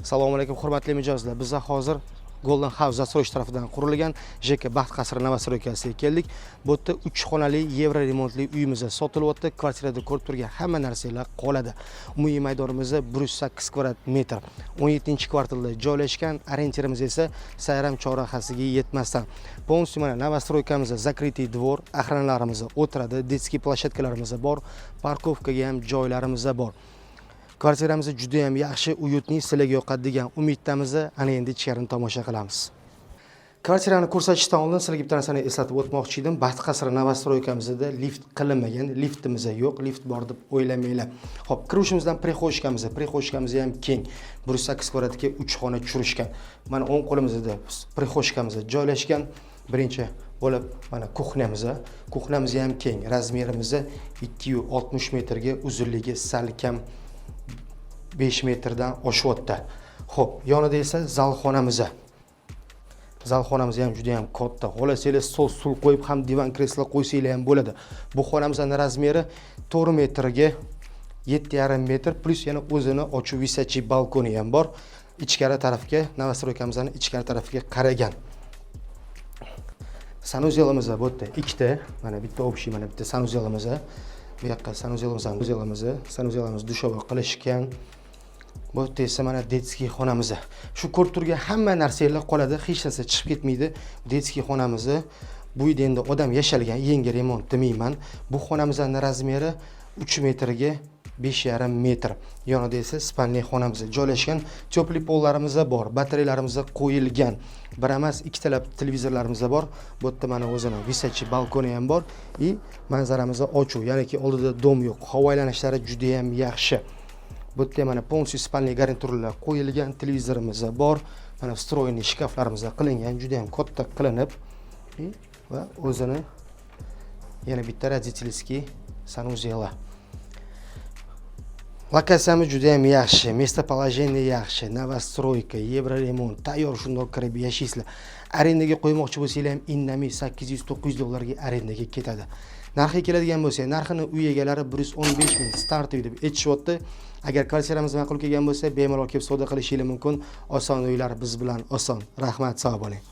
Assalomu alaykum hurmatli mijozlar. Biz hozir Golden House Zastroysh tarafidan qurilgan JK Baxt qasri Novostroykasiga keldik. Bu yerda 3 xonali yevro remontli uyimiz sotilyapti. Kvartirada ko'rib turgan hamma narsalar qoladi. Umumiy maydonimiz 108 kvadrat metr. 17-kvartalda joylashgan, orientirimiz esa sayram chorrahasiga yetmasdan. Полностью mana Novostroykamiz zakritый dvor, axranlarimiz o'tiradi, detskiy plashatkalarimiz bor, parkovkaga ham joylarimiz bor. Kvartiramiz juda ham yaxshi, uyutning sizlarga yoqadi degan umiddamiz. Ana endi ichkarini tomosha qilamiz. Kvartirani ko'rsatishdan oldin sizlarga bitta narsani eslatib o'tmoqchi edim. Baxt qasri Novostroykamizda lift qilinmagan, liftimiz yo'q, lift bor deb o'ylamanglar. Xo'p, kirishimizdan prixoshkamiz ham keng. 108 kvadratga 3 xona tushirishgan. Mana o'ng qo'limizda prixoshkamiz joylashgan. Birinchi bo'lib mana kuxnamiz ham keng. Razmerimiz 260 metrga, uzunligi salkam 5 metrdan oshyapti. Xo'p, yonida esa zalxonamiz. Zalxonamiz ham juda ham katta. Xohlasangiz stol qo'yib ham divan kreslo qo'ysanglar ham bo'ladi. Bu xonamizning razmeri 4 metrga 7,5 metr plus yana o'zini ochiq visachi balkoni ham bor. Ichkari tarafga, Novostroykamizning ichkari tarafiga qaragan. Sanuzelimiz bu yerda ikkita, mana bitta общий, mana bitta sanuzelimiz. Bu yoqqa sanuzelimiz dushoba qilishgan. Bu yerda esa mana detskiy xonamiz. Shu ko'rib turgan hamma narsalar qoladi, hech narsa chiqib ketmaydi. Detskiy xonamiz. Bu uyda endi odam yashalgan, yangi remont demayman. Bu xonamizning razmeri 3 metrga 5,5 metr. Yonida esa spalniy xonamiz joylashgan. Tepli pollarimiz bor, batareyalarimiz qo'yilgan. Bir emas, ikkitalab televizorlarimiz bor. Bu yerda mana o'zining visachi balkoni ham bor. Manzaramiz ochiq, ya'niki oldida dom yo'q. Havo aylanishlari juda ham yaxshi. Bu yerda mana полностью spalniy garniturlar qo'yilgan, televizorimiz bor. Mana встроенный shkaflarimiz qilingan, juda ham katta qilinib va o'zini yana bitta родительский sanuzel. Lokatsiyamiz juda ham yaxshi, местоположение yaxshi, Novostroyka, Yevroremont, tayyor shundoq kirib yashaysizlar. Arendaga qo'ymoqchi bo'lsanglar ham indamay 800-900 dollarga arendaga ketadi. Narxi keladigan bo'lsa, narxini uy egalari 115 ming start deb aytishyapti. Agar kvartiramiz ma'qul kelgan bo'lsa, bemalol kelib savdo qilishingiz mumkin. Oson uylar biz bilan oson. Rahmat, sog' bo'ling.